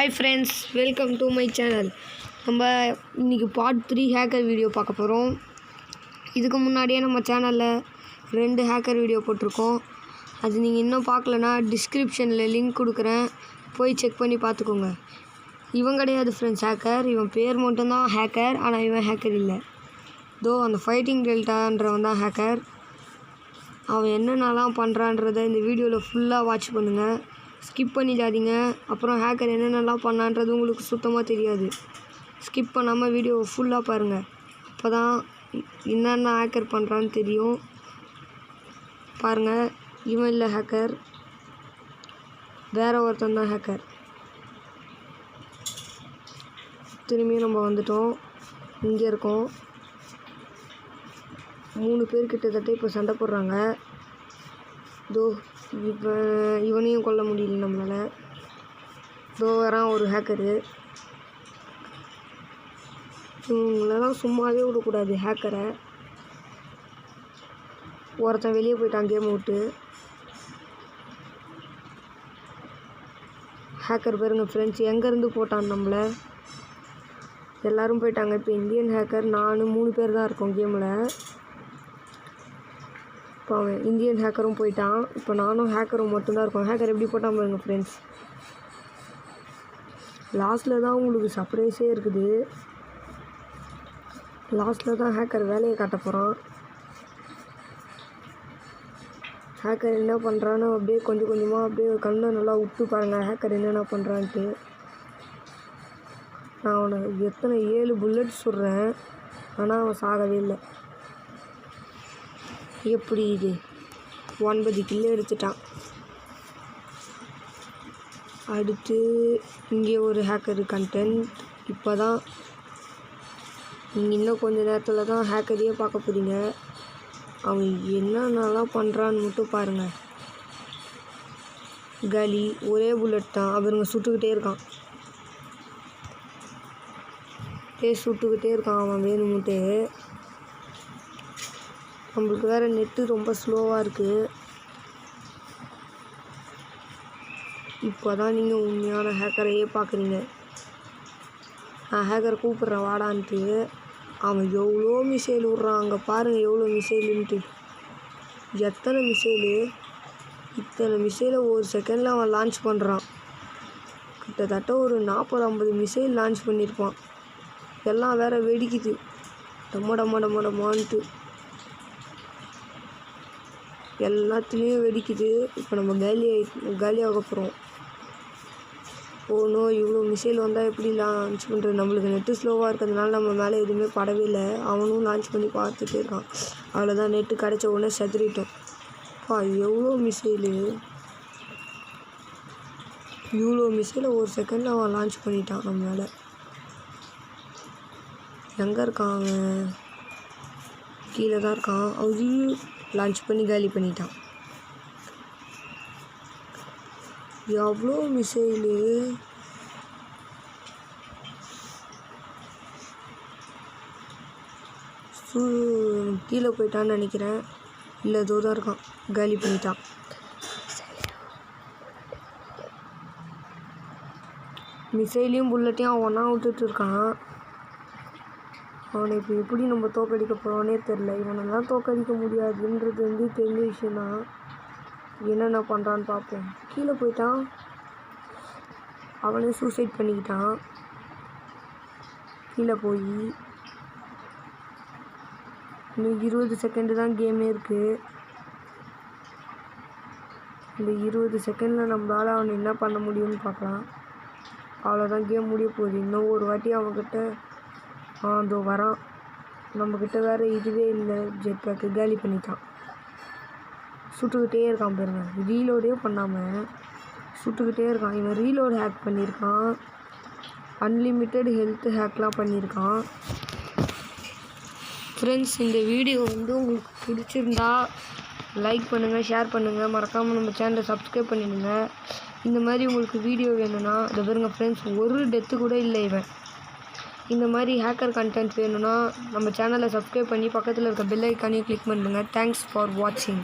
Hi friends, welcome to my channel. நம்ம இன்றைக்கி part 3 hacker video பார்க்க போகிறோம். இதுக்கு முன்னாடியே நம்ம சேனலில் 2 ஹேக்கர் வீடியோ போட்டிருக்கோம். அது நீங்கள் இன்னும் பார்க்கலன்னா டிஸ்கிரிப்ஷனில் லிங்க் கொடுக்குறேன், போய் செக் பண்ணி பார்த்துக்கோங்க. இவன் கிடையாது ஃப்ரெண்ட்ஸ் ஹேக்கர், இவன் பேர் மட்டும்தான் ஹேக்கர், ஆனால் இவன் ஹேக்கர் இல்லை. அந்த ஃபைட்டிங் டெல்டான்றவன் தான் ஹேக்கர். அவன் என்னென்னலாம் பண்ணுறான்றதை இந்த வீடியோவில் ஃபுல்லாக வாட்ச் பண்ணுங்கள், ஸ்கிப் பண்ணிடாதீங்க. அப்புறம் ஹேக்கர் என்னென்னலாம் பண்ணான்றது உங்களுக்கு சுத்தமாக தெரியாது. ஸ்கிப் பண்ணாமல் வீடியோவை ஃபுல்லாக பாருங்கள், அப்போ தான் என்னென்ன ஹேக்கர் பண்ணுறான்னு தெரியும். பாருங்கள், இவன் இல்லை ஹேக்கர், வேறு ஒருத்தன் தான் ஹேக்கர். திரும்பியும் நம்ம வந்துட்டோம், இங்கே இருக்கோம். 3 பேர் கிட்டத்தட்ட இப்போ சண்டை போடுறாங்க. இவனையும் கொல்ல முடியல நம்மளால். வரான் ஒரு ஹேக்கரு. இவங்களெல்லாம் சும்மாவே விடக்கூடாது ஹேக்கரை. ஒருத்தன் வெளியே போயிட்டான் கேம் விட்டு. ஹேக்கர் பாருங்க ஃப்ரெண்ட்ஸ், எங்கேருந்து போட்டான் நம்மளை. எல்லோரும் போயிட்டாங்க. இப்போ இந்தியன் ஹேக்கர், நான் 3 பேர் தான் இருக்கோம் கேமில். இப்போ அவன் இந்தியன் ஹேக்கரும் போயிட்டான். இப்போ நானும் ஹேக்கரும் மட்டும்தான் இருக்கோம். ஹேக்கர் எப்படி போட்டான் பாருங்க ஃப்ரெண்ட்ஸ். லாஸ்ட்டில் தான் உங்களுக்கு சர்ப்ரைஸே இருக்குது. லாஸ்ட்டில் தான் ஹேக்கர் வேலையை காட்ட போகிறான். ஹேக்கர் என்ன பண்ணுறான்னு அப்படியே கொஞ்சம் கொஞ்சமாக அப்படியே கண்ணை நல்லா விட்டு பாருங்கள் ஹேக்கர் என்னென்ன பண்ணுறான்ட்டு. நான் அவனுக்கு 7 புல்லட் சுடுறேன், ஆனால் அவன் சாகவே இல்லை. எப்படி இது 9 கில்லு எடுத்துட்டான். அடுத்து இங்கே ஒரு ஹேக்கர் கண்டென்ட். இப்போ தான் நீங்கள் இன்னும் கொஞ்சம் நேரத்தில் தான் ஹேக்கரையே பார்க்க போகிறீங்க. அவன் என்னென்னலாம் பண்ணுறான்னு மட்டும் பாருங்கள். காலி, ஒரே புல்லட் தான். அவருங்க சுட்டுக்கிட்டே இருக்கான், சுட்டுக்கிட்டே இருக்கான் அவன் வேணும்ட்டு. நம்மளுக்கு வேறு நெட்டு ரொம்ப ஸ்லோவாக இருக்குது. இப்போ தான் நீங்கள் உண்மையான ஹேக்கரையே பார்க்குறீங்க. நான் ஹேக்கரை கூப்பிட்றேன் வாடான்ட்டு. அவன் எவ்வளோ மிசைல் விட்றான், அங்கே பாருங்கள் எவ்வளோ மிசைலுன்ட்டு. எத்தனை மிசைலு, இத்தனை மிசைலை ஒரு செகண்டில் அவன் லான்ச் பண்ணுறான். கிட்டத்தட்ட ஒரு 40-50 மிசைல் லான்ச் பண்ணியிருப்பான். எல்லாம் வேறு வெடிக்குது டமான்ட்டு. எல்லாத்துலேயும் வெடிக்குது. இப்போ நம்ம காலியாக போகிறோம். நோ, இவ்வளோ மிசைல் வந்தால் எப்படி லான்ச் பண்ணுறது? நம்மளுக்கு நெட்டு ஸ்லோவாக இருக்கிறதுனால நம்ம மேலே எதுவுமே படவே இல்லை. அவனும் லான்ச் பண்ணி பார்த்துட்டே இருக்கான். அவ்வளோதான், நெட்டு கிடச்ச உடனே செதறிட்டோம். எவ்வளோ மிசைலு, இவ்வளோ மிசைலை ஒரு செகண்டில் அவன் லான்ச் பண்ணிட்டான் நம்ம மேலே. எங்கே இருக்கான் அவன்? கீழே தான் இருக்கான். அவன் லான்ச் பண்ணி காலி பண்ணிட்டான். எவ்வளோ மிசைலு. கீழே போயிட்டான்னு நினைக்கிறேன். இல்லை, தான் இருக்கான், காலி பண்ணிட்டான். மிசைலையும் புல்லட்டையும் அவன் ஒன்றா விட்டுட்டு இருக்கான். அவனை இப்போ எப்படி நம்ம தோக்கடிக்க போகிறோன்னே தெரில. இவனெல்லாம் தோக்கடிக்க முடியாதுன்றது தெரிஞ்ச விஷயந்தான். என்னென்ன பண்ணுறான்னு பார்ப்போம். கீழே போயிட்டான், அவனே சூசைட் பண்ணிக்கிட்டான். கீழே போய் இன்னும் 20 செகண்டு தான் கேமே இருக்குது. இந்த 20 செகண்டில் நம்மளால் அவனை என்ன பண்ண முடியும்னு பார்க்கலாம். அவ்வளோதான், கேம் முடிய போகுது. இன்னும் ஒரு வாட்டி அவன்கிட்ட வரான். நம்மக்கிட்ட வேறு இதுவே இல்லை, ஜெட் பேக்கு. காலி பண்ணிட்டான். சுட்டுக்கிட்டே இருக்கான் பாருங்க, ரீலோடே பண்ணாமல் சுட்டுக்கிட்டே இருக்கான். இவன் ரீலோடு ஹேக் பண்ணியிருக்கான், அன்லிமிட்டெட் ஹெல்த் ஹேக்லாம் பண்ணியிருக்கான். ஃப்ரெண்ட்ஸ், இந்த வீடியோ உங்களுக்கு பிடிச்சிருந்தா லைக் பண்ணுங்கள், ஷேர் பண்ணுங்கள், மறக்காமல் நம்ம சேனலை சப்ஸ்கிரைப் பண்ணிடுங்க. இந்த மாதிரி உங்களுக்கு வீடியோ வேணும்னா இதை பாருங்க ஃப்ரெண்ட்ஸ், ஒரு டெத்து கூட இல்லை இவன். இந்த மாதிரி ஹேக்கர் கண்டென்ட் வேணும்னா நம்ம சேனலை சப்ஸ்கிரைப் பண்ணி பக்கத்தில் இருக்க பெல் ஐக்கானையும் கிளிக் பண்ணுங்கள். தேங்க்ஸ் ஃபார் வாட்சிங்.